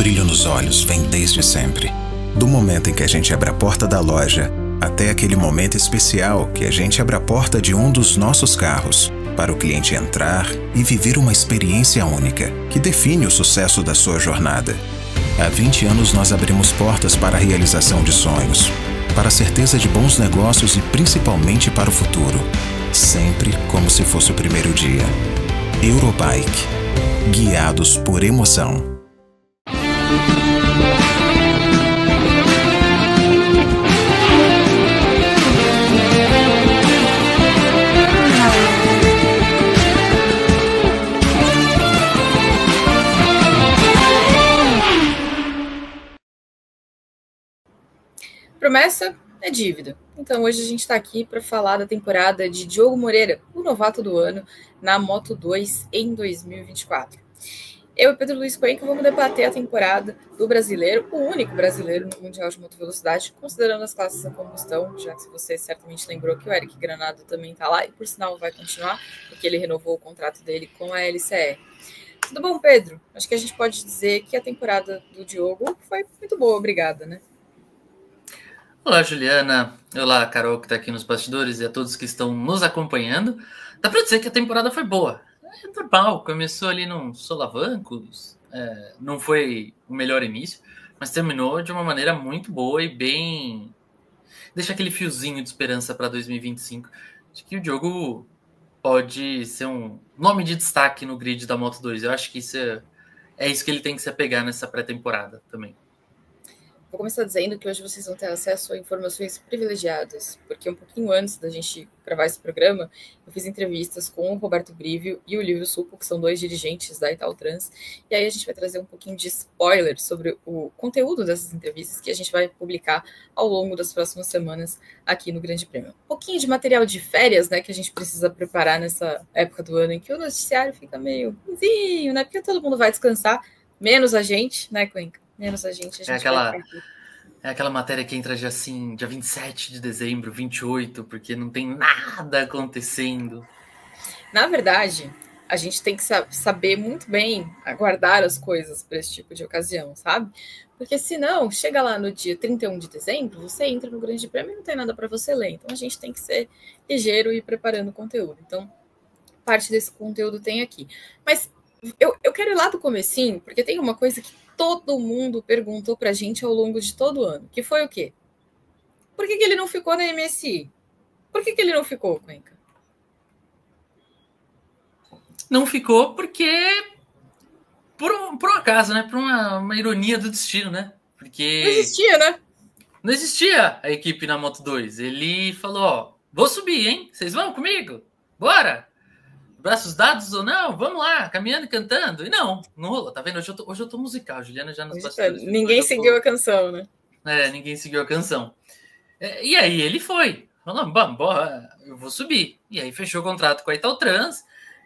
brilho nos olhos vem desde sempre. Do momento em que a gente abre a porta da loja, até aquele momento especial que a gente abre a porta de um dos nossos carros, para o cliente entrar e viver uma experiência única, que define o sucesso da sua jornada. Há 20 anos nós abrimos portas para a realização de sonhos, para a certeza de bons negócios e principalmente para o futuro. Sempre como se fosse o primeiro dia. Eurobike. Guiados por emoção. Promessa é dívida. Então hoje a gente está aqui para falar da temporada de Diogo Moreira, o novato do ano, na Moto2 em 2024. Eu e Pedro Luiz Cuenca vamos debater a temporada do brasileiro, o único brasileiro no Mundial de Moto Velocidade, considerando as classes a combustão, já que você certamente lembrou que o Eric Granado também está lá e por sinal vai continuar, porque ele renovou o contrato dele com a LCR. Tudo bom, Pedro? Acho que a gente pode dizer que a temporada do Diogo foi muito boa, obrigada, né? Olá, Juliana. Olá, Carol, que está aqui nos bastidores e a todos que estão nos acompanhando. Dá para dizer que a temporada foi boa. É normal, começou ali num solavancos, não foi o melhor início, mas terminou de uma maneira muito boa e bem... Deixa aquele fiozinho de esperança para 2025, de que o Diogo pode ser um nome de destaque no grid da Moto2. Eu acho que isso é isso que ele tem que se apegar nessa pré-temporada também. Vou começar dizendo que hoje vocês vão ter acesso a informações privilegiadas, porque um pouquinho antes da gente gravar esse programa, eu fiz entrevistas com o Roberto Brivio e o Lívio Supo, que são dois dirigentes da Italtrans, e aí a gente vai trazer um pouquinho de spoiler sobre o conteúdo dessas entrevistas que a gente vai publicar ao longo das próximas semanas aqui no Grande Prêmio. Um pouquinho de material de férias, né, que a gente precisa preparar nessa época do ano em que o noticiário fica meio ruimzinho, né, porque todo mundo vai descansar, menos a gente, né, Cuenca? Menos a gente é aquela matéria que entra dia 27 de dezembro, 28, porque não tem nada acontecendo. Na verdade, a gente tem que saber muito bem aguardar as coisas para esse tipo de ocasião, sabe? Porque senão, chega lá no dia 31 de dezembro, você entra no Grande Prêmio e não tem nada para você ler. Então a gente tem que ser ligeiro e ir preparando o conteúdo. Então, parte desse conteúdo tem aqui. Mas eu quero ir lá do comecinho, porque tem uma coisa que todo mundo perguntou pra gente ao longo de todo o ano, que foi o quê? Por que ele não ficou na MSI? Por que ele não ficou, Cuenca? Não ficou porque por um acaso, né? Por uma ironia do destino, né? Porque não existia, né? Não existia a equipe na Moto2. Ele falou, ó, vou subir, hein? Vocês vão comigo? Bora! Braços dados ou não? Vamos lá, caminhando e cantando. E não rolou, tá vendo? Hoje eu tô musical, Juliana já nos bastidores. Ninguém seguiu a canção, né? Ninguém seguiu a canção. E aí ele foi. Falou, bora, eu vou subir. E aí fechou o contrato com a Italtrans.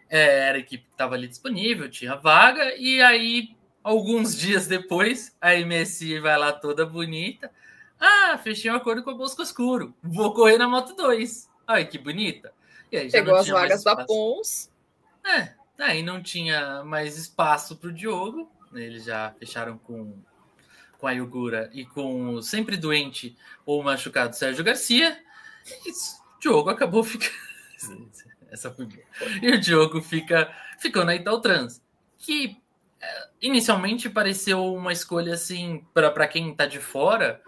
Era a equipe que estava ali disponível, tinha vaga. E aí, alguns dias depois, a MSI vai lá toda bonita. Fechei um acordo com a Bosco Escuro. Vou correr na Moto2. Ai, que bonita. E aí pegou as vagas da Pons. Aí não tinha mais espaço para o Diogo. Eles já fecharam com a Yugura e com o sempre doente ou machucado Sérgio Garcia. E o Diogo acabou ficando... Essa foi boa. E o Diogo ficou na Italtrans, que inicialmente pareceu uma escolha assim, para quem está de fora,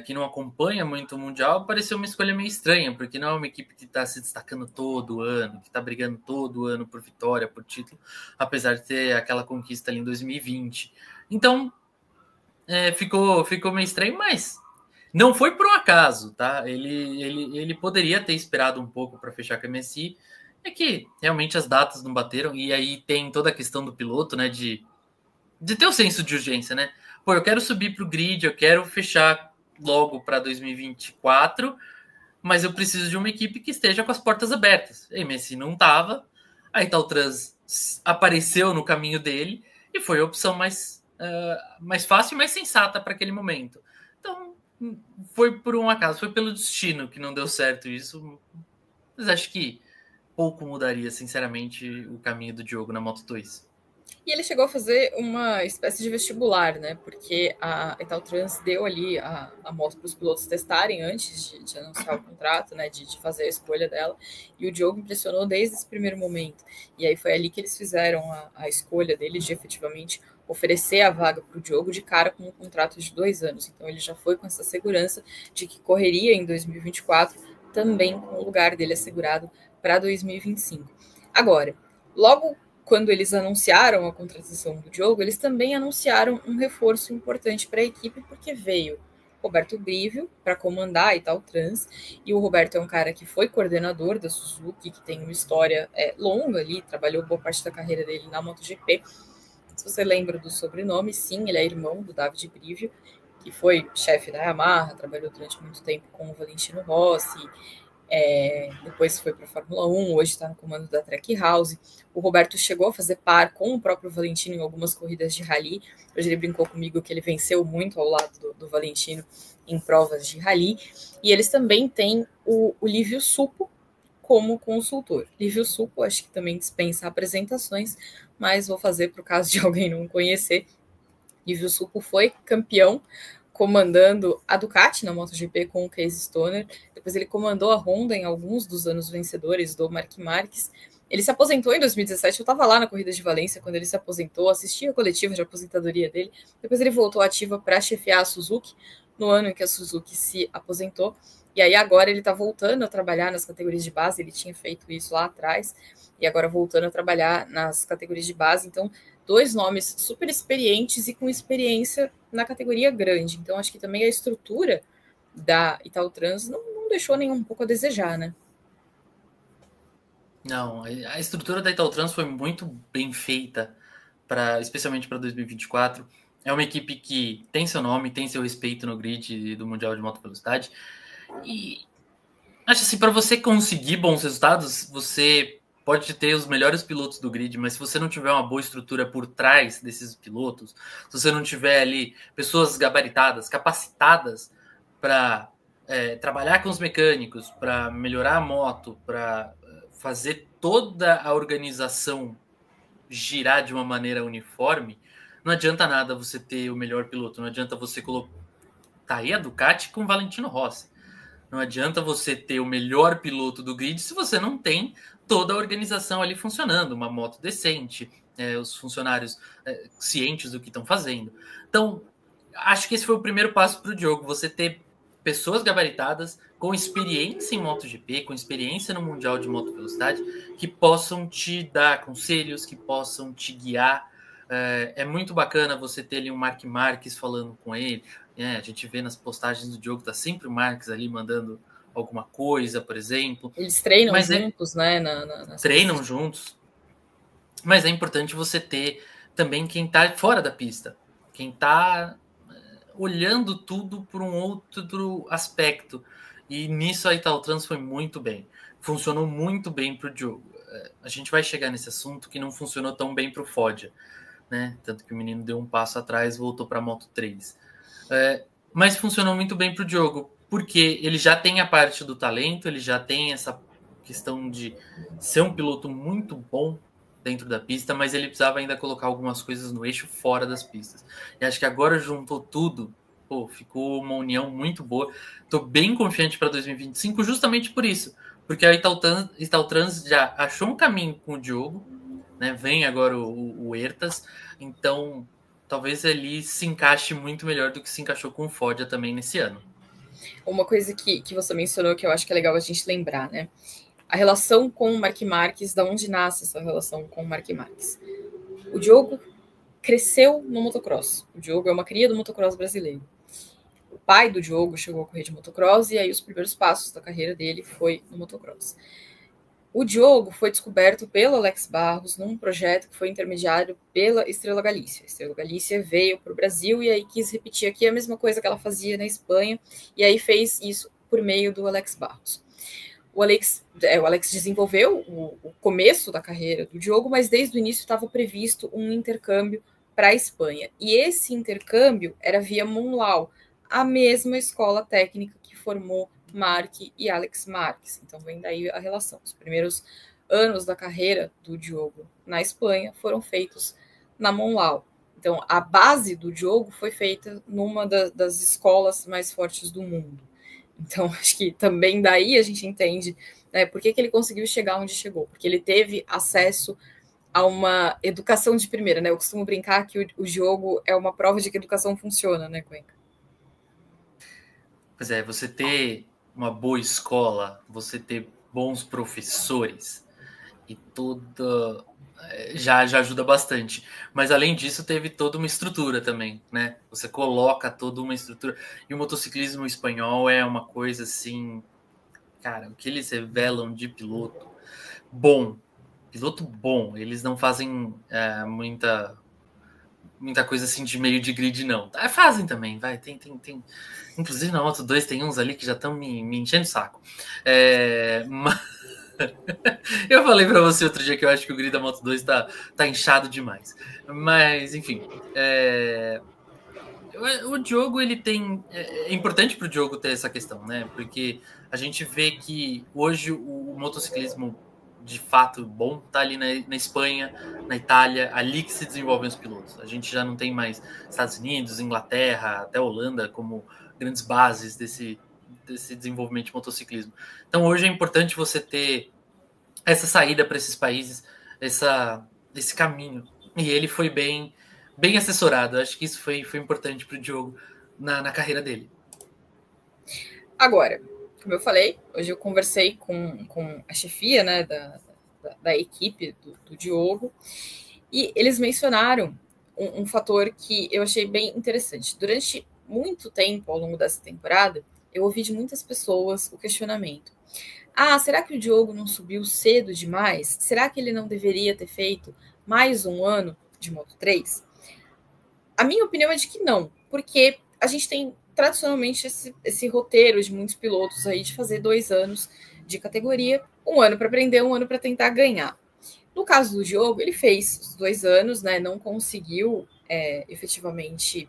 que não acompanha muito o Mundial, pareceu uma escolha meio estranha, porque não é uma equipe que está se destacando todo ano, que está brigando todo ano por vitória, por título, apesar de ter aquela conquista ali em 2020. Então, ficou meio estranho, mas não foi por um acaso, tá? Ele poderia ter esperado um pouco para fechar com a MSI, é que realmente as datas não bateram, e aí tem toda a questão do piloto, né, de ter o senso de urgência, né? Pô, eu quero subir para o grid, eu quero fechar logo para 2024, mas eu preciso de uma equipe que esteja com as portas abertas. A MSI não estava, a Italtrans apareceu no caminho dele e foi a opção mais fácil e mais sensata para aquele momento. Então, foi por um acaso, foi pelo destino que não deu certo isso, mas acho que pouco mudaria, sinceramente, o caminho do Diogo na Moto2. E ele chegou a fazer uma espécie de vestibular, né? Porque a Italtrans deu ali a moto para os pilotos testarem antes de anunciar o contrato, né? De fazer a escolha dela. E o Diogo impressionou desde esse primeiro momento. E aí foi ali que eles fizeram a escolha dele de efetivamente oferecer a vaga para o Diogo de cara com um contrato de 2 anos. Então ele já foi com essa segurança de que correria em 2024, também com o lugar dele assegurado para 2025. Agora, logo quando eles anunciaram a contratação do Diogo, eles também anunciaram um reforço importante para a equipe, porque veio Roberto Brivio para comandar a Italtrans, e o Roberto é um cara que foi coordenador da Suzuki, que tem uma história longa ali, trabalhou boa parte da carreira dele na MotoGP. Se você lembra do sobrenome, sim, ele é irmão do David Brivio, que foi chefe da Yamaha, trabalhou durante muito tempo com o Valentino Rossi, depois foi para a Fórmula 1, hoje está no comando da Trackhouse. O Roberto chegou a fazer par com o próprio Valentino em algumas corridas de rally. Hoje ele brincou comigo que ele venceu muito ao lado do Valentino em provas de rally. E eles também têm o Livio Suppo como consultor. Livio Suppo, acho que também dispensa apresentações, mas vou fazer para o caso de alguém não conhecer. Livio Suppo foi campeão comandando a Ducati na MotoGP com o Casey Stoner. Depois ele comandou a Honda em alguns dos anos vencedores do Marc Marques. Ele se aposentou em 2017, eu estava lá na corrida de Valência quando ele se aposentou, assisti a coletiva de aposentadoria dele. Depois ele voltou ativa para chefiar a Suzuki, no ano em que a Suzuki se aposentou. E aí agora ele está voltando a trabalhar nas categorias de base, ele tinha feito isso lá atrás, e agora voltando a trabalhar nas categorias de base. Então, 2 nomes super experientes e com experiência na categoria grande. Então, acho que também a estrutura da Italtrans não deixou nem um pouco a desejar, né? Não, a estrutura da Italtrans foi muito bem feita, especialmente para 2024. É uma equipe que tem seu nome, tem seu respeito no grid do Mundial de Moto Velocidade. E acho assim, para você conseguir bons resultados, você pode ter os melhores pilotos do grid, mas se você não tiver uma boa estrutura por trás desses pilotos, se você não tiver ali pessoas gabaritadas, capacitadas para trabalhar com os mecânicos, para melhorar a moto, para fazer toda a organização girar de uma maneira uniforme, não adianta nada você ter o melhor piloto, não adianta você colocar aí a Ducati com o Valentino Rossi. Não adianta você ter o melhor piloto do grid se você não tem toda a organização ali funcionando, uma moto decente, os funcionários cientes do que estão fazendo. Então, acho que esse foi o primeiro passo para o Diogo, você ter pessoas gabaritadas, com experiência em MotoGP, com experiência no Mundial de Moto Velocidade, que possam te dar conselhos, que possam te guiar. É muito bacana você ter ali um Marc Marques falando com ele. A gente vê nas postagens do Diogo, tá sempre o Marques ali mandando alguma coisa, por exemplo. Eles treinam juntos, né? Treinam juntos. Mas é importante você ter também quem tá fora da pista, quem tá olhando tudo por um outro aspecto. E nisso a Italtrans foi muito bem. Funcionou muito bem para o Diogo. A gente vai chegar nesse assunto que não funcionou tão bem para o Foggia, né? Tanto que o menino deu um passo atrás e voltou para a Moto 3. Mas funcionou muito bem para o Diogo, porque ele já tem a parte do talento, ele já tem essa questão de ser um piloto muito bom dentro da pista, mas ele precisava ainda colocar algumas coisas no eixo fora das pistas. E acho que agora juntou tudo, ficou uma união muito boa. Estou bem confiante para 2025 justamente por isso, porque a Italtrans já achou um caminho com o Diogo, né? Vem agora o Hertas, então talvez ele se encaixe muito melhor do que se encaixou com o Foggia também nesse ano. Uma coisa que você mencionou que eu acho que é legal a gente lembrar, né? A relação com o Marc Marques, da onde nasce essa relação com o Marc Marques? O Diogo cresceu no motocross. O Diogo é uma cria do motocross brasileiro. O pai do Diogo chegou a correr de motocross e aí os primeiros passos da carreira dele foi no motocross. O Diogo foi descoberto pelo Alex Barros num projeto que foi intermediário pela Estrela Galícia. A Estrela Galícia veio para o Brasil e aí quis repetir aqui a mesma coisa que ela fazia na Espanha, e aí fez isso por meio do Alex Barros. O Alex desenvolveu o começo da carreira do Diogo, mas desde o início estava previsto um intercâmbio para a Espanha. E esse intercâmbio era via Monlau, a mesma escola técnica que formou Marc e Alex Marques. Então vem daí a relação. Os primeiros anos da carreira do Diogo na Espanha foram feitos na Monlau. Então, a base do Diogo foi feita numa das escolas mais fortes do mundo. Então, acho que também daí a gente entende, né, por que ele conseguiu chegar onde chegou. Porque ele teve acesso a uma educação de primeira, né? Eu costumo brincar que o jogo é uma prova de que a educação funciona, né, Cuenca? Pois é, você ter uma boa escola, você ter bons professores e tudo já ajuda bastante. Mas além disso, teve toda uma estrutura também, né? Você coloca toda uma estrutura. E o motociclismo espanhol é uma coisa assim, cara, o que eles revelam de piloto bom, eles não fazem muita coisa assim de meio de grid, não. Fazem também, vai, tem. Inclusive na Moto 2 tem uns ali que já estão me enchendo o saco. Mas... eu falei para você outro dia que eu acho que o grid da Moto 2 tá inchado demais. Mas, enfim. O Diogo, ele tem... É importante para o Diogo ter essa questão, né? Porque a gente vê que hoje o motociclismo de fato bom tá ali na Espanha, na Itália, ali que se desenvolvem os pilotos. A gente já não tem mais Estados Unidos, Inglaterra, até Holanda como grandes bases desse desenvolvimento de motociclismo. Então hoje é importante você ter essa saída para esses países, esse caminho. E ele foi bem assessorado. Acho que isso foi importante para o Diogo na carreira dele. Agora, como eu falei, hoje eu conversei com a chefia, né, da equipe do Diogo, e eles mencionaram um fator que eu achei bem interessante. Durante muito tempo, ao longo dessa temporada, eu ouvi de muitas pessoas o questionamento: será que o Diogo não subiu cedo demais? Será que ele não deveria ter feito mais um ano de Moto3? A minha opinião é de que não, porque a gente tem tradicionalmente esse roteiro de muitos pilotos aí de fazer 2 anos de categoria, 1 ano para aprender, 1 ano para tentar ganhar. No caso do Diogo, ele fez os 2 anos, né? Não conseguiu efetivamente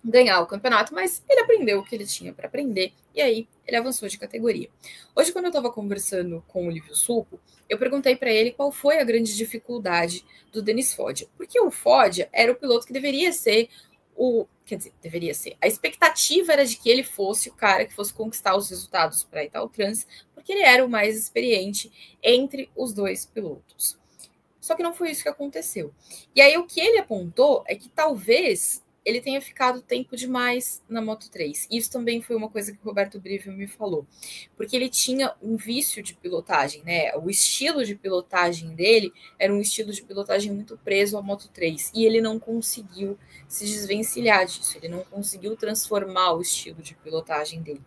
ganhar o campeonato, mas ele aprendeu o que ele tinha para aprender e aí ele avançou de categoria. Hoje, quando eu estava conversando com o Lívio Supo, eu perguntei para ele qual foi a grande dificuldade do Denis Foggia, porque o Foggia era o piloto que deveria ser a expectativa era de que ele fosse o cara que fosse conquistar os resultados para a Italtrans, porque ele era o mais experiente entre os 2 pilotos. Só que não foi isso que aconteceu. E aí o que ele apontou é que talvez ele tenha ficado tempo demais na Moto3. Isso também foi uma coisa que o Roberto Brivio me falou. Porque ele tinha um vício de pilotagem, né? O estilo de pilotagem dele era um estilo de pilotagem muito preso à Moto3. E ele não conseguiu se desvencilhar disso. Ele não conseguiu transformar o estilo de pilotagem dele.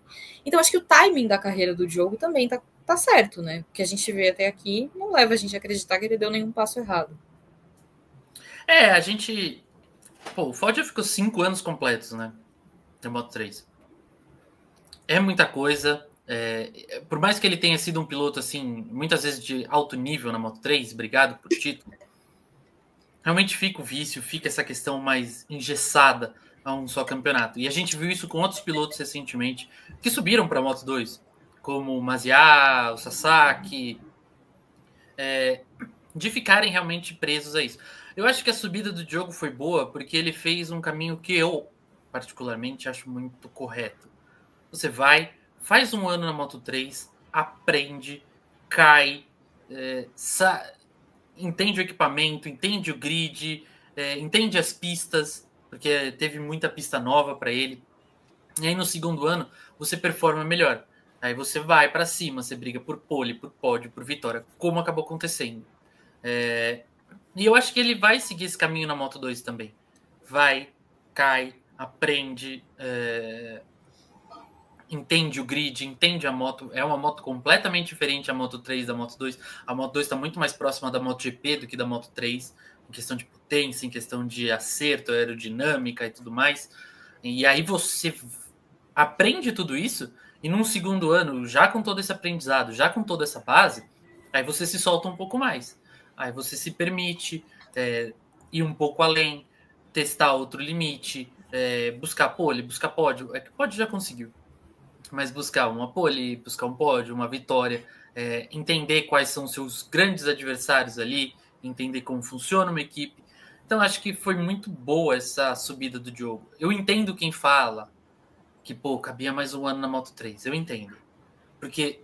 Então, acho que o timing da carreira do Diogo também tá certo, né? O que a gente vê até aqui não leva a gente a acreditar que ele deu nenhum passo errado. A gente... Pô, o Foggia ficou 5 anos completos, né? Na Moto3. É muita coisa. Por mais que ele tenha sido um piloto, assim, muitas vezes de alto nível na Moto3, brigado por título, realmente fica o vício, fica essa questão mais engessada a um só campeonato. E a gente viu isso com outros pilotos recentemente que subiram para a Moto2, como o Maziá, o Sasaki, de ficarem realmente presos a isso. Eu acho que a subida do Diogo foi boa porque ele fez um caminho que eu, particularmente, acho muito correto. Você vai, faz 1 ano na Moto3, aprende, cai, entende o equipamento, entende o grid, entende as pistas, porque teve muita pista nova para ele. E aí no segundo ano você performa melhor. Aí você vai para cima, você briga por pole, por pódio, por vitória, como acabou acontecendo. E eu acho que ele vai seguir esse caminho na Moto 2 também. Vai, cai, aprende, entende o grid, entende a moto. É uma moto completamente diferente da Moto 3 da Moto 2. A Moto 2 está muito mais próxima da MotoGP do que da Moto 3, em questão de potência, em questão de acerto, aerodinâmica e tudo mais. E aí você aprende tudo isso, e num segundo ano, já com todo esse aprendizado, já com toda essa base, aí você se solta um pouco mais. Aí você se permite ir um pouco além, testar outro limite, buscar pole, buscar pódio. Que pódio já conseguiu, mas buscar uma pole, buscar um pódio, uma vitória, entender quais são seus grandes adversários ali, entender como funciona uma equipe. Então, acho que foi muito boa essa subida do Diogo. Eu entendo quem fala que, pô, cabia mais um ano na Moto3. Eu entendo. Porque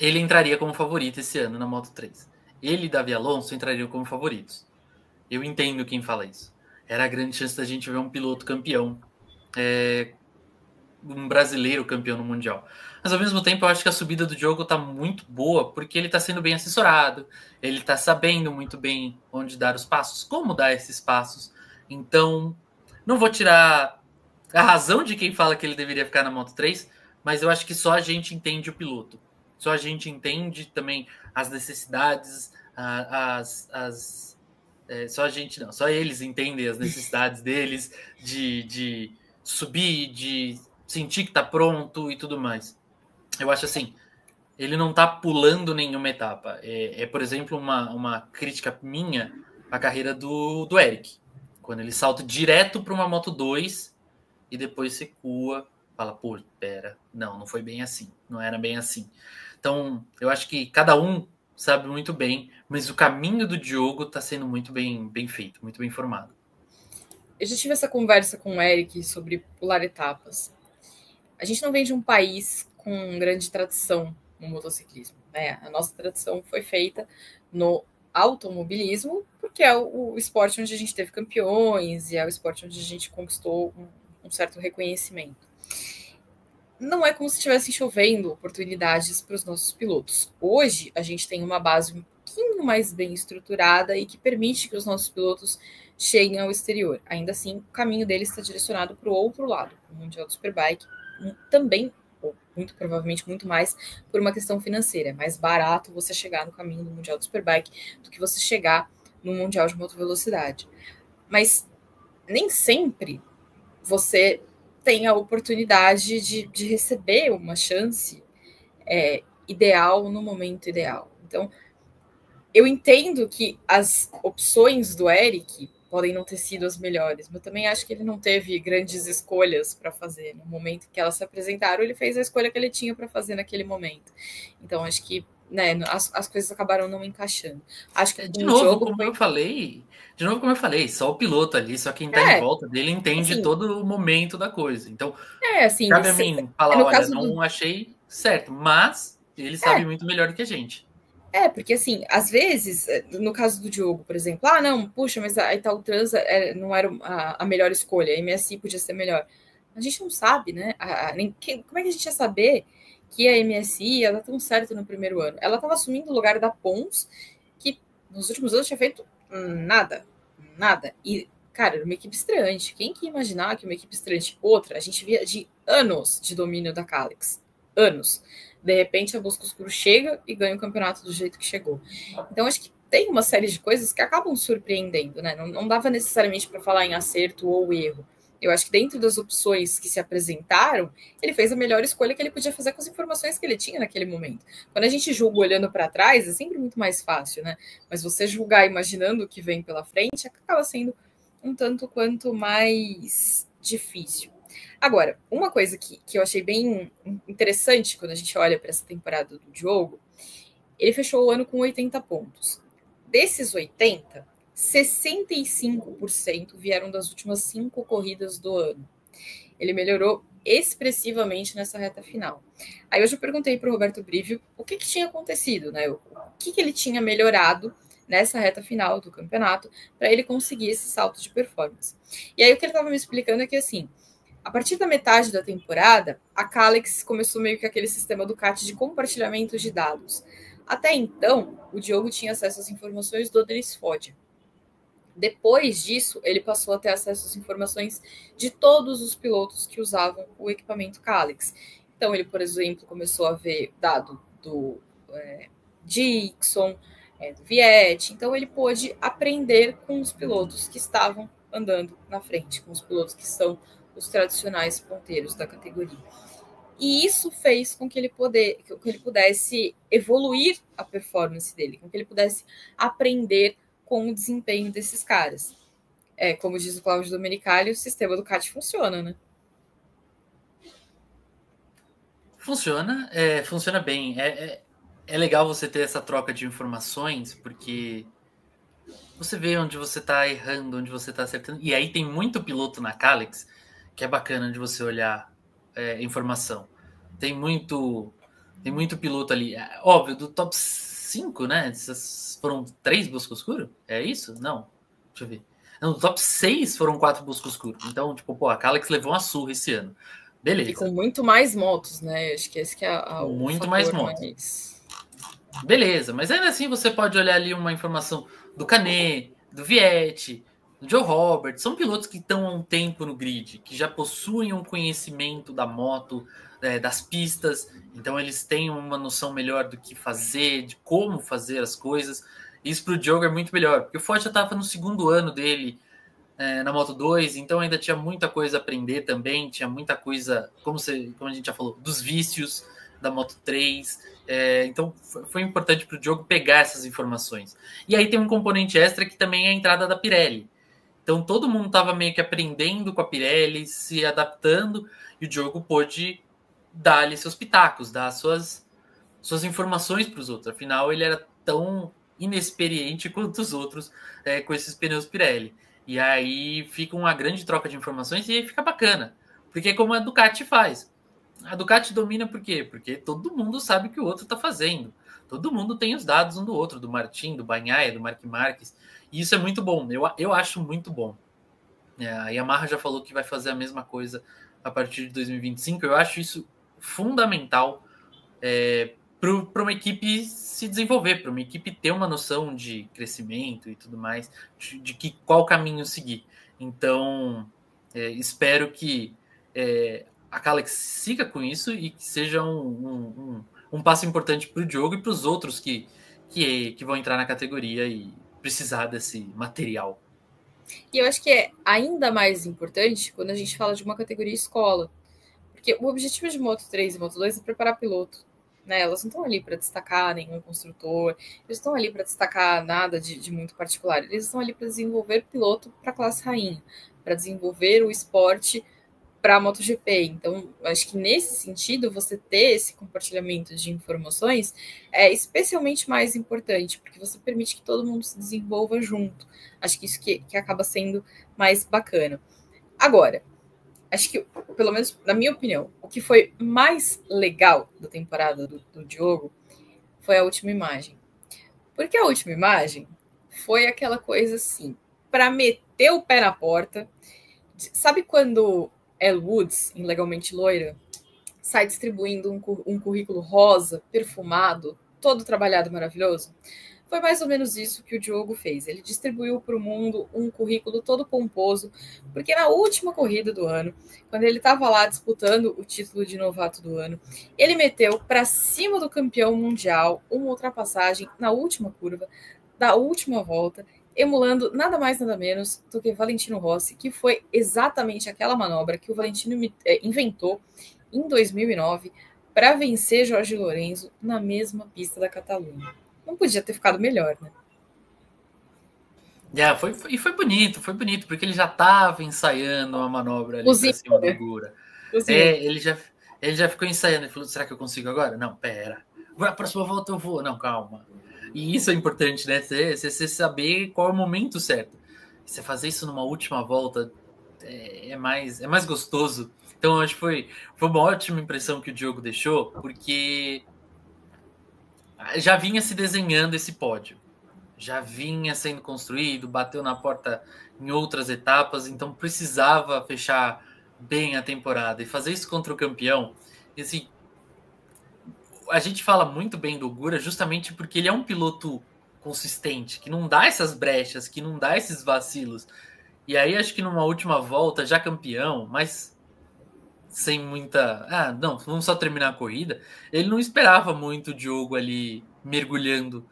ele entraria como favorito esse ano na Moto3. Ele e Davi Alonso entrariam como favoritos. Eu entendo quem fala isso. Era a grande chance da gente ver um piloto campeão. Um brasileiro campeão no Mundial. Mas ao mesmo tempo eu acho que a subida do Diogo tá muito boa, porque ele tá sendo bem assessorado, ele tá sabendo muito bem onde dar os passos, como dar esses passos. Então, não vou tirar a razão de quem fala que ele deveria ficar na Moto3, mas eu acho que só a gente entende o piloto. Só a gente entende também as necessidades, só a gente não, só eles entendem as necessidades deles de subir, de sentir que tá pronto e tudo mais. Eu acho assim, ele não tá pulando nenhuma etapa. Por exemplo, uma crítica minha à carreira do Eric. Quando ele salta direto para uma Moto 2 e depois recua, fala, pô, pera, não foi bem assim, não era bem assim. Então, eu acho que cada um sabe muito bem, mas o caminho do Diogo tá sendo muito bem feito, muito bem formado. Eu já tive essa conversa com o Eric sobre pular etapas. A gente não vem de um país com grande tradição no motociclismo, né? A nossa tradição foi feita no automobilismo, porque é o esporte onde a gente teve campeões e é o esporte onde a gente conquistou um certo reconhecimento. Não é como se estivessem chovendo oportunidades para os nossos pilotos. Hoje, a gente tem uma base um pouquinho mais bem estruturada e que permite que os nossos pilotos cheguem ao exterior. Ainda assim, o caminho deles está direcionado para o outro lado, o Mundial do Superbike, também, ou muito provavelmente, muito mais por uma questão financeira. É mais barato você chegar no caminho do Mundial do Superbike do que você chegar no Mundial de Moto Velocidade. Mas nem sempre você tem a oportunidade de receber uma chance ideal no momento ideal. Então, eu entendo que as opções do Eric podem não ter sido as melhores, mas também acho que ele não teve grandes escolhas para fazer. No momento que elas se apresentaram, ele fez a escolha que ele tinha para fazer naquele momento. Então, acho que as coisas acabaram não encaixando. Acho que de novo, como eu falei, só o piloto ali, só quem está em volta dele entende assim, todo o momento da coisa. Então, assim, cabe a mim falar, olha, não achei certo, mas ele sabe muito melhor que a gente. Porque assim, às vezes, no caso do Diogo, por exemplo, não, puxa, mas a Italtrans não era a melhor escolha, a MSI podia ser melhor. A gente não sabe, né? Como é que a gente ia saber que a MSI ia dar tão certo no primeiro ano? Ela estava assumindo o lugar da Pons, que nos últimos anos tinha feito nada. E, cara, era uma equipe estreante. Quem que ia imaginar que uma equipe estreante, outra, a gente via de anos de domínio da Kalex. Anos. De repente, a Bosco Escuro chega e ganha o campeonato do jeito que chegou. Então, acho que tem uma série de coisas que acabam surpreendendo, né? Não dava necessariamente para falar em acerto ou erro. Eu acho que dentro das opções que se apresentaram, ele fez a melhor escolha que ele podia fazer com as informações que ele tinha naquele momento. Quando a gente julga olhando para trás, é sempre muito mais fácil, né? Mas você julgar imaginando o que vem pela frente acaba sendo um tanto quanto mais difícil. Agora, uma coisa que eu achei bem interessante quando a gente olha para essa temporada do Diogo, ele fechou o ano com 80 pontos. Desses 80, 65% vieram das últimas 5 corridas do ano. Ele melhorou expressivamente nessa reta final. Aí hoje eu perguntei para o Roberto Brivio o que tinha acontecido, né? O que ele tinha melhorado nessa reta final do campeonato para ele conseguir esse salto de performance. E aí o que ele estava me explicando é que, assim, a partir da metade da temporada, a Kalex começou meio que aquele sistema Ducati de compartilhamento de dados. Até então, o Diogo tinha acesso às informações do Denis Foggia. Depois disso, ele passou a ter acesso às informações de todos os pilotos que usavam o equipamento Kalex. Então, ele, por exemplo, começou a ver dado do Dixon, do Vietti. Então, ele pôde aprender com os pilotos que estavam andando na frente, com os pilotos que são os tradicionais ponteiros da categoria. E isso fez com que ele pudesse evoluir a performance dele, com que ele pudesse aprender com o desempenho desses caras. Como diz o Cláudio Domenicali, o sistema do CAT funciona, né? Funciona bem. É legal você ter essa troca de informações, porque você vê onde você está errando, onde você está acertando. E aí tem muito piloto na Kalex que é bacana de você olhar informação. Tem muito piloto ali. Óbvio, do top 5, né? Essas foram 3 busca escuro? É isso? Não. Deixa eu ver. No top 6 foram 4 busca escuro. Então, tipo, pô, a Kalex levou uma surra esse ano. Beleza. E com muito mais motos, né? Acho que esse que é o muito fator mais motos. Beleza, mas ainda assim você pode olhar ali uma informação do Canet, do Vietti, do Joe Roberts. São pilotos que estão há um tempo no grid, que já possuem um conhecimento da moto, das pistas. Então eles têm uma noção melhor do que fazer, de como fazer as coisas. Isso para o Diogo é muito melhor, porque o Ford já estava no segundo ano dele na Moto 2, então ainda tinha muita coisa a aprender também, tinha muita coisa, como a gente já falou, dos vícios da Moto 3. Então foi importante para o Diogo pegar essas informações. E aí tem um componente extra que também é a entrada da Pirelli. Então todo mundo estava meio que aprendendo com a Pirelli, se adaptando, e o Diogo pôde dar ali seus pitacos, dar suas informações para os outros. Afinal, ele era tão inexperiente quanto os outros com esses pneus Pirelli. E aí fica uma grande troca de informações e aí fica bacana. Porque é como a Ducati faz. A Ducati domina por quê? Porque todo mundo sabe o que o outro está fazendo. Todo mundo tem os dados um do outro, do Martin, do Bagnaia, do Marc Marques. E isso é muito bom. Eu acho muito bom. A Yamaha já falou que vai fazer a mesma coisa a partir de 2025. Eu acho isso fundamental para uma equipe se desenvolver, para uma equipe ter uma noção de crescimento e tudo mais, de qual caminho seguir. Então, espero que a Kalex siga com isso e que seja um passo importante para o Diogo e para os outros que vão entrar na categoria e precisar desse material. E eu acho que é ainda mais importante quando a gente fala de uma categoria escola, porque o objetivo de Moto 3 e Moto 2 é preparar piloto. Né? Elas não estão ali para destacar nenhum construtor, eles estão ali para destacar nada de muito particular, eles estão ali para desenvolver piloto para a classe rainha, para desenvolver o esporte para a MotoGP. Então, acho que nesse sentido, você ter esse compartilhamento de informações é especialmente mais importante, porque você permite que todo mundo se desenvolva junto. Acho que isso que acaba sendo mais bacana. Agora, acho que, pelo menos na minha opinião, o que foi mais legal da temporada do Diogo foi a última imagem. Porque a última imagem foi aquela coisa assim, para meter o pé na porta. Sabe quando Elle Woods, em Legalmente Loira, sai distribuindo um currículo rosa, perfumado, todo trabalhado, maravilhoso? Foi mais ou menos isso que o Diogo fez. Ele distribuiu para o mundo um currículo todo pomposo, porque na última corrida do ano, quando ele estava lá disputando o título de novato do ano, ele meteu para cima do campeão mundial uma ultrapassagem na última curva, da última volta, emulando nada mais nada menos do que Valentino Rossi, que foi exatamente aquela manobra que o Valentino inventou em 2009 para vencer Jorge Lorenzo na mesma pista da Catalunha. Não podia ter ficado melhor, né? Foi bonito, porque ele já estava ensaiando uma manobra ali para cima do Gura. Ele já ficou ensaiando, ele falou, será que eu consigo agora? Não, pera. A próxima volta eu vou. Não, calma. E isso é importante, né? Você saber qual é o momento certo. Você fazer isso numa última volta é mais gostoso. Então, acho que foi uma ótima impressão que o Diogo deixou, porque já vinha se desenhando esse pódio. Já vinha sendo construído, bateu na porta em outras etapas, então precisava fechar bem a temporada. E fazer isso contra o campeão, e assim, a gente fala muito bem do Gura justamente porque ele é um piloto consistente, que não dá essas brechas, que não dá esses vacilos. E aí acho que numa última volta, já campeão, mas sem muita... não, vamos só terminar a corrida. Ele não esperava muito o Diogo ali mergulhando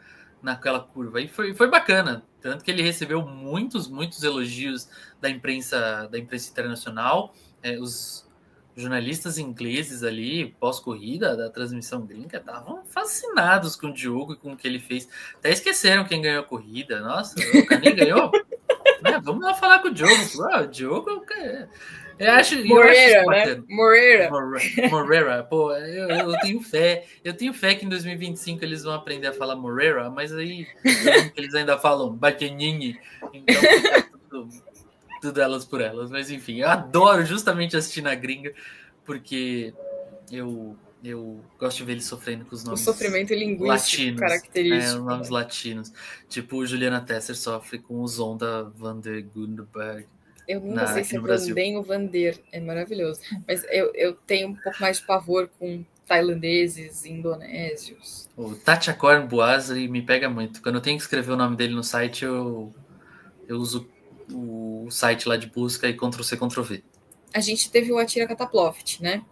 naquela curva. E foi bacana. Tanto que ele recebeu muitos elogios da imprensa internacional. Os jornalistas ingleses ali, pós-corrida da transmissão gringa, estavam fascinados com o Diogo e com o que ele fez. Até esqueceram quem ganhou a corrida. Nossa, o Canet ganhou? vamos lá falar com o Diogo. O Diogo, eu acho Moreira, né? Moreira, pô, eu tenho fé. Eu tenho fé que em 2025 eles vão aprender a falar Moreira, mas aí eles ainda falam Baquianini, então fica tudo elas por elas. Mas enfim, eu adoro justamente assistir na gringa, porque eu gosto de ver eles sofrendo com os nomes sofrimento linguístico latinos, característico. Os nomes latinos. Tipo, Juliana Tesser sofre com o Zonda van der Gundenberg. Eu nunca sei se é Vanden ou Vander, é maravilhoso. Mas eu tenho um pouco mais de pavor com tailandeses, indonésios. O Tatchakorn Boazri me pega muito. Quando eu tenho que escrever o nome dele no site, eu uso o site lá de busca e Ctrl-C, Ctrl-V. A gente teve o Attila Cataploft, né?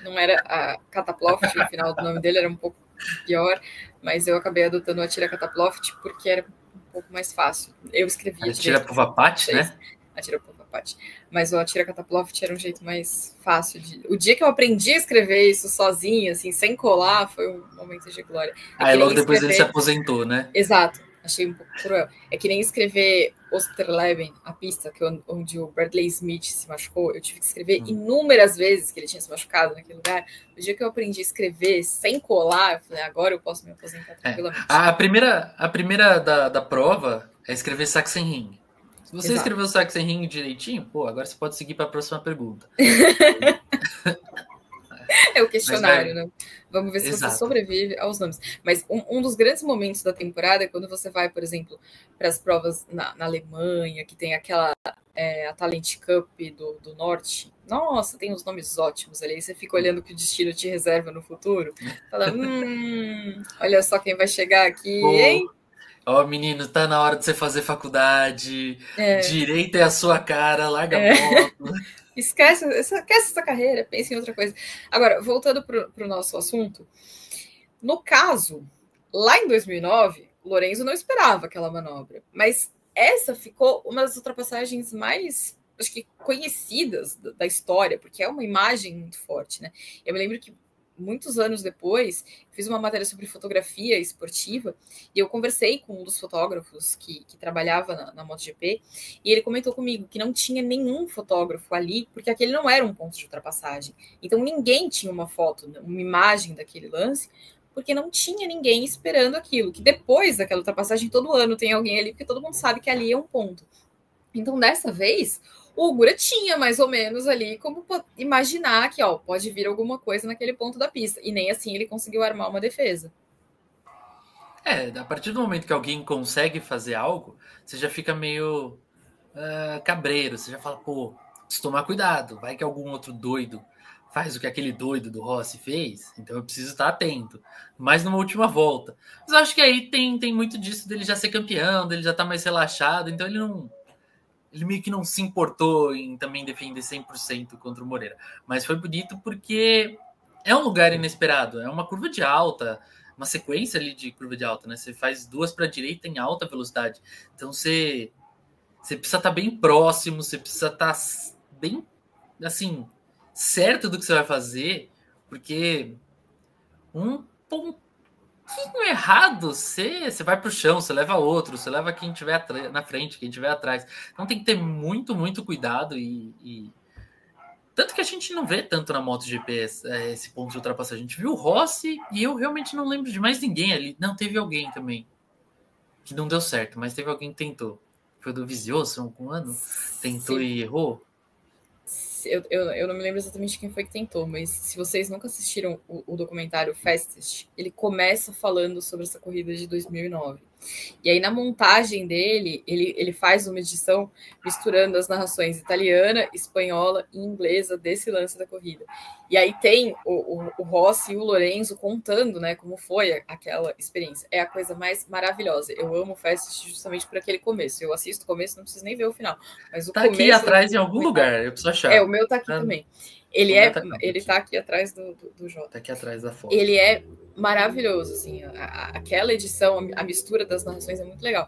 Não era a Cataploft, o final do nome dele era um pouco pior, mas eu acabei adotando o Attila Cataploft porque era um pouco mais fácil. Eu escrevia... Attila Puvapati, né? Attila Puvapati. Mas o Attila Cataploft era um jeito mais fácil de... O dia que eu aprendi a escrever isso sozinho, assim, sem colar, foi um momento de glória. Aí logo depois ele se aposentou, né? Exato. Achei um pouco cruel. É que nem escrever Osterleben, a pista onde o Bradley Smith se machucou. Eu tive que escrever inúmeras vezes que ele tinha se machucado naquele lugar. O dia que eu aprendi a escrever sem colar, eu falei, agora eu posso me aposentar tranquilamente. A primeira da prova é escrever Sachsenring. Se você escreveu o Sachsenring direitinho, pô, agora você pode seguir para a próxima pergunta. É o questionário, né? Vamos ver se você sobrevive aos nomes. Mas um dos grandes momentos da temporada é quando você vai, por exemplo, para as provas na Alemanha, que tem aquela a Talent Cup do Norte. Nossa, tem uns nomes ótimos ali. Aí você fica olhando o que o destino te reserva no futuro. Fala, olha só quem vai chegar aqui, hein? Ó, menino, tá na hora de você fazer faculdade. Direito é a sua cara, larga a moto. Esquece essa carreira, pense em outra coisa. Agora, voltando para o nosso assunto, no caso, lá em 2009, Lorenzo não esperava aquela manobra, mas essa ficou uma das ultrapassagens mais, acho que, conhecidas da história, porque é uma imagem muito forte, né? Eu me lembro que muitos anos depois, fiz uma matéria sobre fotografia esportiva e eu conversei com um dos fotógrafos que trabalhava na MotoGP e ele comentou comigo que não tinha nenhum fotógrafo ali, porque aquele não era um ponto de ultrapassagem. Então ninguém tinha uma foto, uma imagem daquele lance, porque não tinha ninguém esperando aquilo, que depois daquela ultrapassagem todo ano tem alguém ali, porque todo mundo sabe que ali é um ponto. Então dessa vez... o Ogura tinha mais ou menos ali como imaginar que pode vir alguma coisa naquele ponto da pista. E nem assim ele conseguiu armar uma defesa. A partir do momento que alguém consegue fazer algo, você já fica meio cabreiro. Você já fala, pô, preciso tomar cuidado. Vai que algum outro doido faz o que aquele doido do Rossi fez. Então eu preciso estar atento. Mas numa última volta. Mas eu acho que aí tem muito disso dele já ser campeão, dele já estar mais relaxado. Então ele meio que não se importou em também defender 100% contra o Moreira. Mas foi bonito porque é um lugar inesperado. É uma curva de alta, uma sequência ali de curva de alta, né? Você faz duas para a direita em alta velocidade. Então você precisa estar bem próximo, você precisa estar bem, assim, certo do que você vai fazer, porque um pontinho errado, você vai pro chão, você leva outro, você leva quem tiver na frente, quem tiver atrás. Então tem que ter muito, muito cuidado e... Tanto que a gente não vê tanto na MotoGP esse ponto de ultrapassagem. A gente viu o Rossi e eu realmente não lembro de mais ninguém ali. Não, teve alguém também que não deu certo, mas teve alguém que tentou. Foi do Vizioso, algum ano? Tentou e errou? Eu não me lembro exatamente quem foi que tentou, mas se vocês nunca assistiram o documentário Fastest, ele começa falando sobre essa corrida de 2009. E aí, na montagem dele, ele faz uma edição misturando as narrações italiana, espanhola e inglesa desse lance da corrida. E aí tem o Rossi e o Lorenzo contando, né, como foi aquela experiência. É a coisa mais maravilhosa. Eu amo o Fastest justamente por aquele começo. Eu assisto o começo, não preciso nem ver o final. Mas o começo aqui atrás em algum lugar, eu preciso achar. O meu tá aqui também. Ele tá aqui atrás do Jota. Tá aqui atrás da foto. Ele é maravilhoso, assim, aquela edição, a mistura das narrações é muito legal.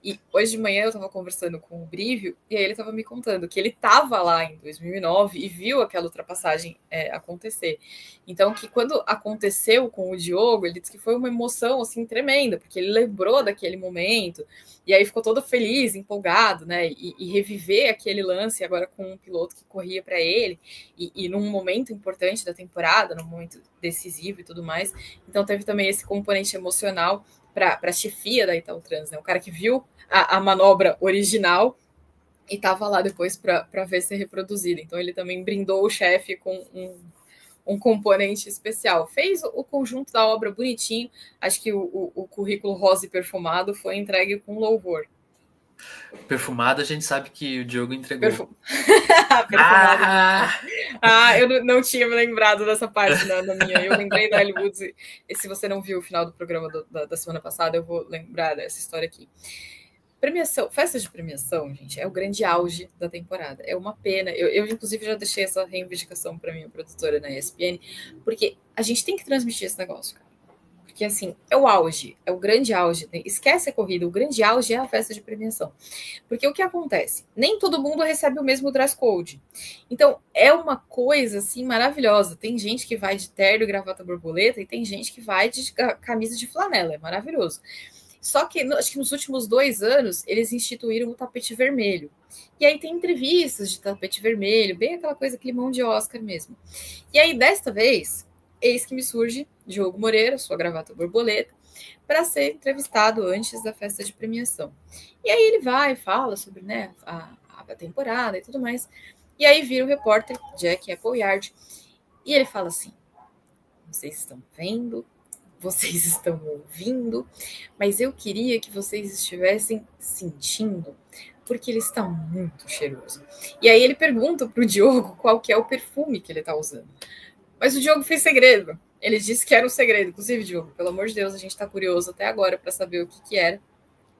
E hoje de manhã eu estava conversando com o Brívio e aí ele estava me contando que ele estava lá em 2009 e viu aquela ultrapassagem acontecer. Então, que quando aconteceu com o Diogo, ele disse que foi uma emoção assim tremenda, porque ele lembrou daquele momento e aí ficou todo feliz, empolgado, né? E reviver aquele lance agora com um piloto que corria para ele e num momento importante da temporada, num momento decisivo e tudo mais. Então, teve também esse componente emocional para a chefia da Italtrans, né? O cara que viu a manobra original e estava lá depois para ver ser reproduzida. Então ele também brindou o chefe com um componente especial. Fez o conjunto da obra bonitinho. Acho que o currículo rosa e perfumado foi entregue com louvor. Perfumado, a gente sabe que o Diogo entregou. Eu não tinha me lembrado dessa parte na minha. Eu lembrei da Ellie Woods. E se você não viu o final do programa da semana passada, eu vou lembrar dessa história aqui. Premiação, festa de premiação, gente, é o grande auge da temporada. É uma pena. Eu inclusive, já deixei essa reivindicação para minha produtora na ESPN, porque a gente tem que transmitir esse negócio, cara. Porque, assim, é o auge, é o grande auge. Esquece a corrida, o grande auge é a festa de premiação. Porque o que acontece? Nem todo mundo recebe o mesmo dress code. Então, é uma coisa, assim, maravilhosa. Tem gente que vai de terno e gravata borboleta e tem gente que vai de camisa de flanela. É maravilhoso. Só que, acho que nos últimos 2 anos, eles instituíram o tapete vermelho. E aí tem entrevistas de tapete vermelho, bem aquela coisa, climão de Oscar mesmo. E aí, desta vez, eis que me surge Diogo Moreira, sua gravata borboleta, para ser entrevistado antes da festa de premiação. E aí ele vai e fala sobre, né, a temporada e tudo mais. E aí vira o repórter Jack Appleyard e ele fala assim: vocês estão vendo, vocês estão ouvindo, mas eu queria que vocês estivessem sentindo, porque ele está muito cheiroso. E aí ele pergunta para o Diogo qual que é o perfume que ele está usando. Mas o Diogo fez segredo. Ele disse que era um segredo. Inclusive, Diogo, pelo amor de Deus, a gente está curioso até agora para saber o que era.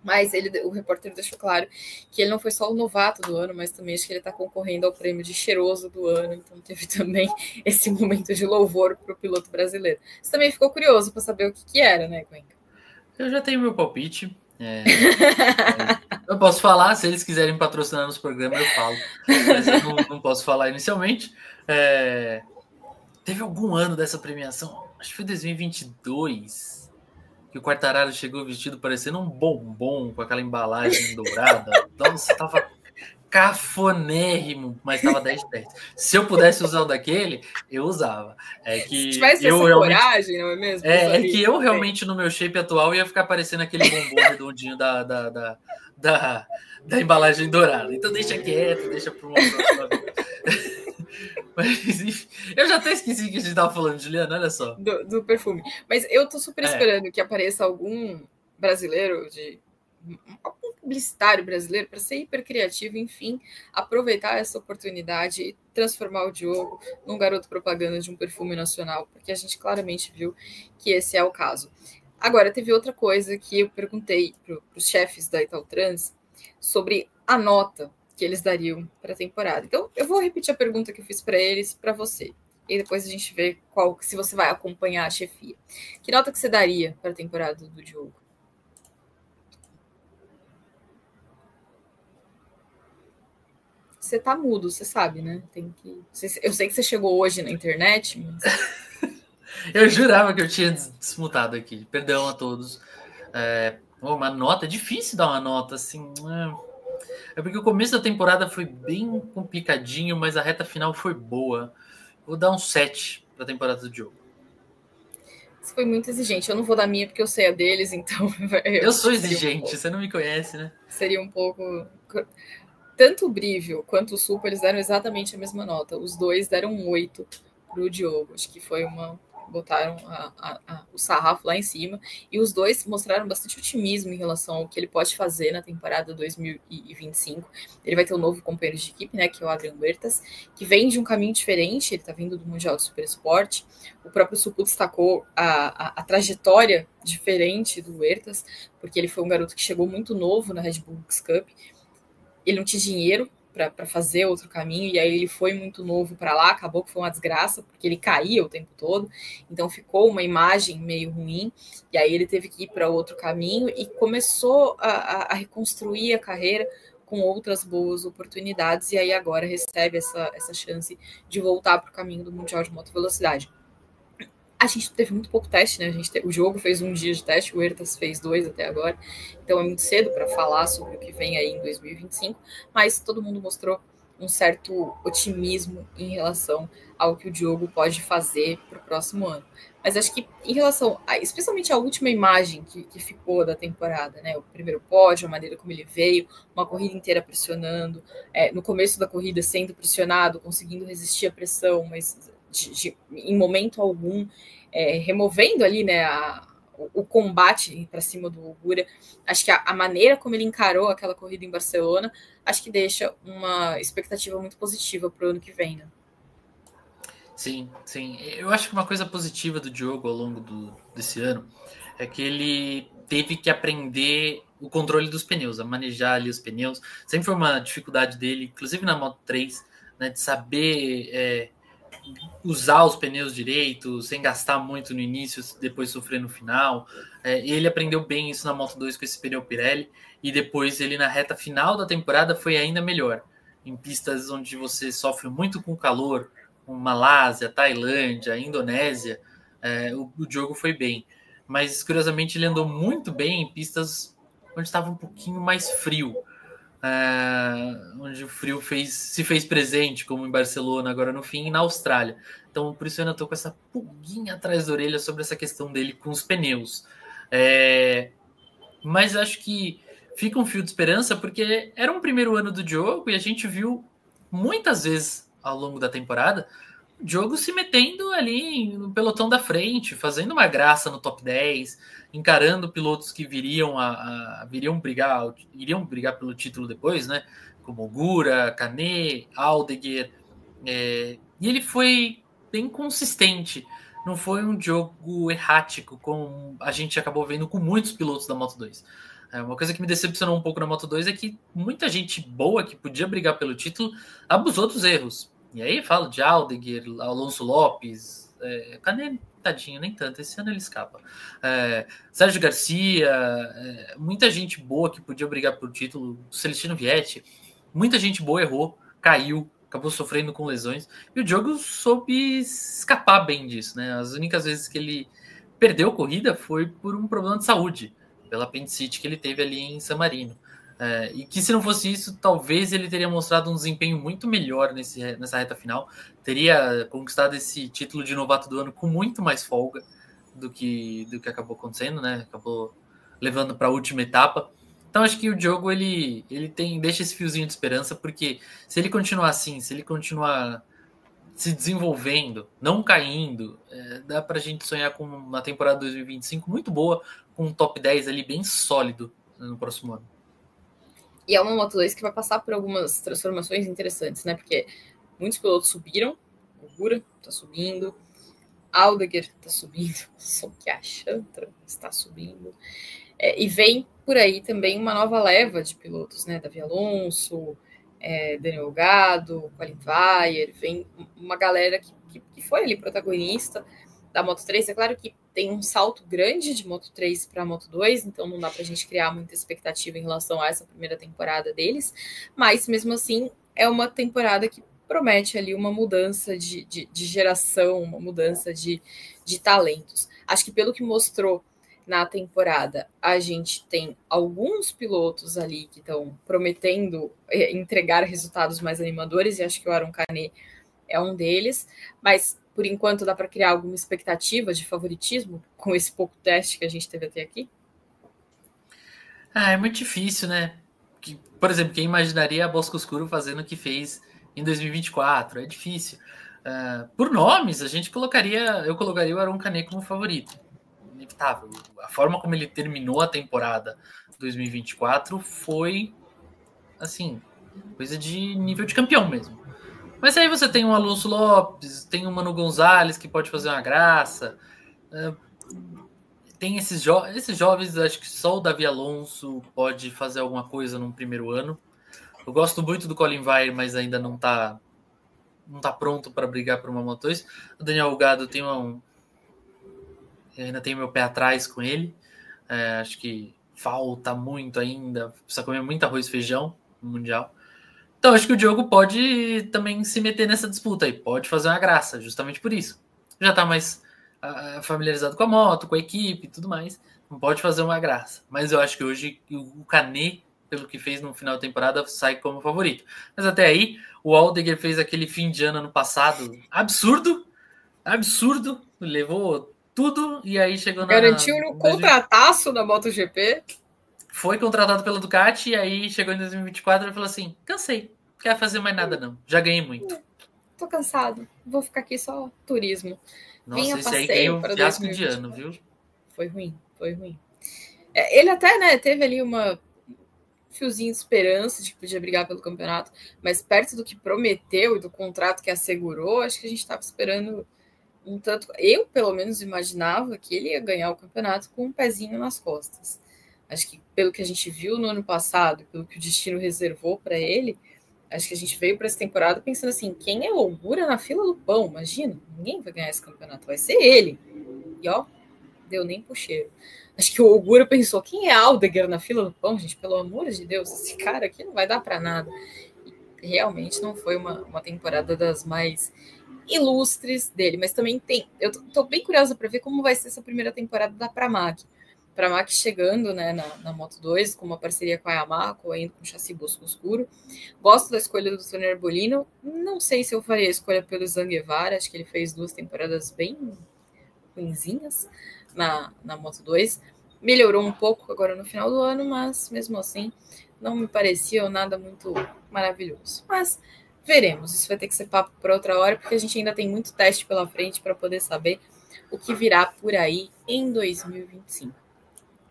Mas o repórter deixou claro que ele não foi só o novato do ano, mas também acho que ele está concorrendo ao prêmio de cheiroso do ano. Então teve também esse momento de louvor para o piloto brasileiro. Você também ficou curioso para saber o que era, né, Cuenca? Eu já tenho meu palpite. Eu posso falar, se eles quiserem patrocinar nos programas, eu falo. Mas eu não posso falar inicialmente. Teve algum ano dessa premiação, acho que foi 2022, que o Quartararo chegou vestido parecendo um bombom com aquela embalagem dourada. Nossa, tava cafonérrimo, mas tava 10 de 10. Se eu pudesse usar o daquele, eu usava. Se tivesse essa coragem, não é mesmo? É que eu realmente, no meu shape atual, ia ficar parecendo aquele bombom redondinho da embalagem dourada. Então deixa quieto, deixa para uma próxima vez. Mas, enfim, eu já até esqueci que a gente estava falando, Juliana, olha só. Do perfume. Mas eu tô super esperando que apareça algum brasileiro, algum publicitário brasileiro, para ser hiper criativo, enfim, aproveitar essa oportunidade e transformar o Diogo num garoto propaganda de um perfume nacional, porque a gente claramente viu que esse é o caso. Agora, teve outra coisa que eu perguntei para os chefes da Italtrans sobre a nota que eles dariam para a temporada. Então, eu vou repetir a pergunta que eu fiz para eles, para você. E depois a gente vê se você vai acompanhar a chefia. Que nota que você daria para a temporada do Diogo? Você tá mudo, você sabe, né? Eu sei que você chegou hoje na internet, mas... Eu jurava que eu tinha desmutado aqui. Perdão a todos. Uma nota, é difícil dar uma nota assim. É porque o começo da temporada foi bem complicadinho, mas a reta final foi boa. Vou dar um 7 para a temporada do Diogo. Você foi muito exigente. Eu não vou dar minha porque eu sei a deles, então... Eu sou exigente, você não me conhece, né? Seria um pouco... Tanto o Brívio quanto o Supo, eles deram exatamente a mesma nota. Os dois deram um 8 para o Diogo. Acho que foi botaram o sarrafo lá em cima, e os dois mostraram bastante otimismo em relação ao que ele pode fazer na temporada 2025. Ele vai ter um novo companheiro de equipe, né, que é o Adrian Huertas, que vem de um caminho diferente, ele está vindo do Mundial de Super Esporte. O próprio Supu destacou a trajetória diferente do Huertas, porque ele foi um garoto que chegou muito novo na Red Bull Cup. Ele não tinha dinheiro para fazer outro caminho, e aí ele foi muito novo para lá, acabou que foi uma desgraça, porque ele caía o tempo todo, então ficou uma imagem meio ruim, e aí ele teve que ir para outro caminho e começou a reconstruir a carreira com outras boas oportunidades, e aí agora recebe essa chance de voltar para o caminho do Mundial de Moto Velocidade. A gente teve muito pouco teste, né? O jogo fez 1 dia de teste, o Ertas fez 2 até agora, então é muito cedo para falar sobre o que vem aí em 2025, mas todo mundo mostrou um certo otimismo em relação ao que o Diogo pode fazer para o próximo ano. Mas acho que em relação, especialmente a última imagem que ficou da temporada, né? O primeiro pódio, a maneira como ele veio, uma corrida inteira pressionando, no começo da corrida sendo pressionado, conseguindo resistir à pressão, mas em momento algum, removendo ali, né, o combate para cima do Ogura. Acho que a maneira como ele encarou aquela corrida em Barcelona, acho que deixa uma expectativa muito positiva para o ano que vem, né? Sim. Eu acho que uma coisa positiva do Diogo ao longo desse ano é que ele teve que aprender o controle dos pneus, a manejar ali os pneus. Sempre foi uma dificuldade dele, inclusive na Moto 3, né, de saber usar os pneus direito, sem gastar muito no início, depois sofrer no final. Ele aprendeu bem isso na Moto 2 com esse pneu Pirelli, e depois ele na reta final da temporada foi ainda melhor. Em pistas onde você sofre muito com calor, como Malásia, Tailândia, Indonésia, o Diogo foi bem. Mas, curiosamente, ele andou muito bem em pistas onde estava um pouquinho mais frio. Onde o frio se fez presente, como em Barcelona agora no fim, e na Austrália. Então, por isso eu ainda estou com essa pulguinha atrás da orelha sobre essa questão dele com os pneus. Mas acho que fica um fio de esperança, porque era um primeiro ano do Diogo e a gente viu muitas vezes ao longo da temporada o Diogo se metendo ali no pelotão da frente, fazendo uma graça no top 10, encarando pilotos que iriam brigar pelo título depois, né? Como Ogura, Canet, Aldegger. E ele foi bem consistente. Não foi um Diogo errático, como a gente acabou vendo com muitos pilotos da Moto 2. Uma coisa que me decepcionou um pouco na Moto 2 é que muita gente boa que podia brigar pelo título abusou dos erros. E aí falo de Aldegger, Alonso Lopes, Canet, tadinho, nem tanto, esse ano ele escapa. Sérgio Garcia, muita gente boa que podia brigar por título, Celestino Vietti, muita gente boa errou, caiu, acabou sofrendo com lesões, e o Diogo soube escapar bem disso, né? As únicas vezes que ele perdeu corrida foi por um problema de saúde, pela apendicite que ele teve ali em San Marino. E que se não fosse isso, talvez ele teria mostrado um desempenho muito melhor nessa reta final, teria conquistado esse título de novato do ano com muito mais folga do que acabou acontecendo, né? Acabou levando para a última etapa. Então acho que o Diogo ele deixa esse fiozinho de esperança, porque se ele continuar assim, se ele continuar se desenvolvendo, não caindo, dá para a gente sonhar com uma temporada 2025 muito boa, com um top 10 ali bem sólido no próximo ano. E é uma Moto 2 que vai passar por algumas transformações interessantes, né? Porque muitos pilotos subiram, o Ogura está subindo, Aldegger está subindo, Soki Alcântara está subindo. E vem por aí também uma nova leva de pilotos, né? Davi Alonso, Daniel Gado, Colin Weier, vem uma galera que foi ali protagonista da Moto 3. É claro que tem um salto grande de Moto 3 para Moto 2, então não dá para a gente criar muita expectativa em relação a essa primeira temporada deles, mas mesmo assim é uma temporada que promete ali uma mudança de geração, uma mudança de talentos. Acho que pelo que mostrou na temporada, a gente tem alguns pilotos ali que estão prometendo entregar resultados mais animadores, e acho que o Aron Canet é um deles, mas por enquanto dá para criar alguma expectativa de favoritismo com esse pouco teste que a gente teve até aqui? É muito difícil, né? Por exemplo, quem imaginaria a Bosco-Oscuro fazendo o que fez em 2024? É difícil. Por nomes, eu colocaria o Aron Canet como favorito. Inevitável. A forma como ele terminou a temporada 2024 foi, assim, coisa de nível de campeão mesmo. Mas aí você tem um Alonso Lopes, tem um Manu Gonzalez que pode fazer uma graça. Tem esses jovens, acho que só o Davi Alonso pode fazer alguma coisa num primeiro ano. Eu gosto muito do Colin Vai, mas ainda não tá pronto para brigar por uma Moto2. O Daniel Gado eu ainda tenho meu pé atrás com ele. Acho que falta muito ainda. Precisa comer muito arroz e feijão no Mundial. Então acho que o Diogo pode também se meter nessa disputa aí. Pode fazer uma graça, justamente por isso. Já tá mais familiarizado com a moto, com a equipe e tudo mais. Não pode fazer uma graça. Mas eu acho que hoje o Canet, pelo que fez no final da temporada, sai como favorito. Mas até aí, o Aldegger fez aquele fim de ano passado absurdo, levou tudo e aí chegou Garantiu no contrataço da MotoGP. Foi contratado pela Ducati e aí chegou em 2024 e falou assim, cansei, não quero fazer mais nada não, já ganhei muito. Tô cansado, vou ficar aqui só turismo. Nossa, esse aí ganhou um fiasco de ano, viu? Foi ruim. Ele até, né, teve ali uma fiozinho de esperança de que podia brigar pelo campeonato, mas perto do que prometeu e do contrato que assegurou, acho que a gente estava esperando um tanto. Eu, pelo menos, imaginava que ele ia ganhar o campeonato com um pezinho nas costas. Acho que pelo que a gente viu no ano passado, pelo que o destino reservou para ele, acho que a gente veio para essa temporada pensando assim, quem é Ogura na fila do pão? Imagina, ninguém vai ganhar esse campeonato, vai ser ele. E ó, deu nem pro cheiro. Acho que o Ogura pensou, quem é Aldegger na fila do pão, gente? Pelo amor de Deus, esse cara aqui não vai dar para nada. E realmente não foi uma temporada das mais ilustres dele, mas também tem... Eu tô bem curiosa para ver como vai ser essa primeira temporada da Pramac. Pramac chegando, né, na Moto2, com uma parceria com a Yamaha, ainda com chassi Bosco Escuro. Gosto da escolha do Tony Arbolino. Não sei se eu faria a escolha pelo Zanguevara, acho que ele fez 2 temporadas bem ruinzinhas na Moto2. Melhorou um pouco agora no final do ano, mas mesmo assim não me parecia nada muito maravilhoso. Mas veremos, isso vai ter que ser papo para outra hora, porque a gente ainda tem muito teste pela frente para poder saber o que virá por aí em 2025.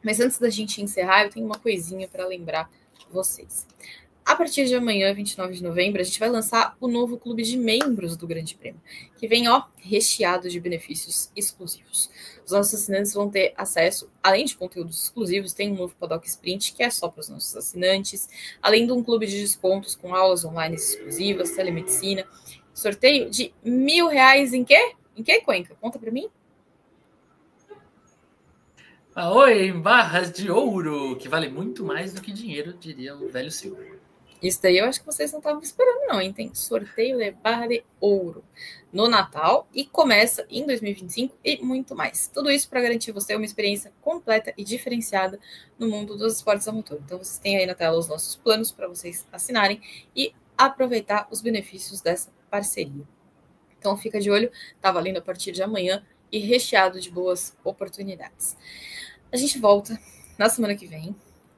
Mas antes da gente encerrar, eu tenho uma coisinha para lembrar vocês. A partir de amanhã, 29 de novembro, a gente vai lançar o novo clube de membros do Grande Prêmio, que vem, recheado de benefícios exclusivos. Os nossos assinantes vão ter acesso, além de conteúdos exclusivos, tem um novo Paddock Sprint, que é só para os nossos assinantes, além de um clube de descontos com aulas online exclusivas, telemedicina, sorteio de R$1.000 em quê? Em quê, Cuenca? Conta para mim. Oi, em barras de ouro, que vale muito mais do que dinheiro, diria o velho Silvio. Isso daí eu acho que vocês não estavam esperando, não, hein? Tem sorteio de barra de ouro no Natal e começa em 2025 e muito mais. Tudo isso para garantir você uma experiência completa e diferenciada no mundo dos esportes a motor. Então, vocês têm aí na tela os nossos planos para vocês assinarem e aproveitar os benefícios dessa parceria. Então, fica de olho, tá valendo a partir de amanhã e recheado de boas oportunidades. A gente volta na semana que vem.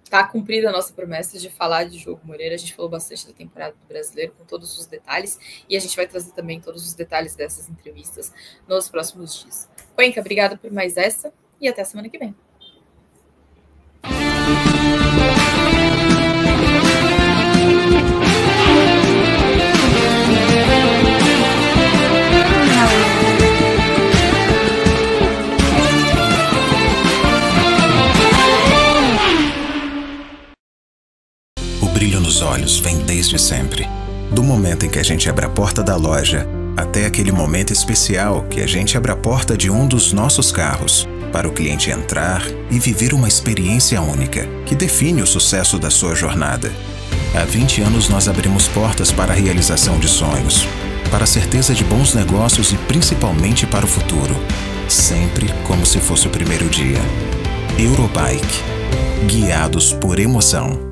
Tá cumprida a nossa promessa de falar de Diogo Moreira. A gente falou bastante da temporada do Brasileiro, com todos os detalhes, e a gente vai trazer também todos os detalhes dessas entrevistas nos próximos dias. Cuenca, obrigada por mais essa, e até a semana que vem. O brilho nos olhos vem desde sempre. Do momento em que a gente abre a porta da loja, até aquele momento especial que a gente abre a porta de um dos nossos carros, para o cliente entrar e viver uma experiência única, que define o sucesso da sua jornada. Há 20 anos nós abrimos portas para a realização de sonhos, para a certeza de bons negócios e principalmente para o futuro. Sempre como se fosse o primeiro dia. Eurobike. Guiados por emoção.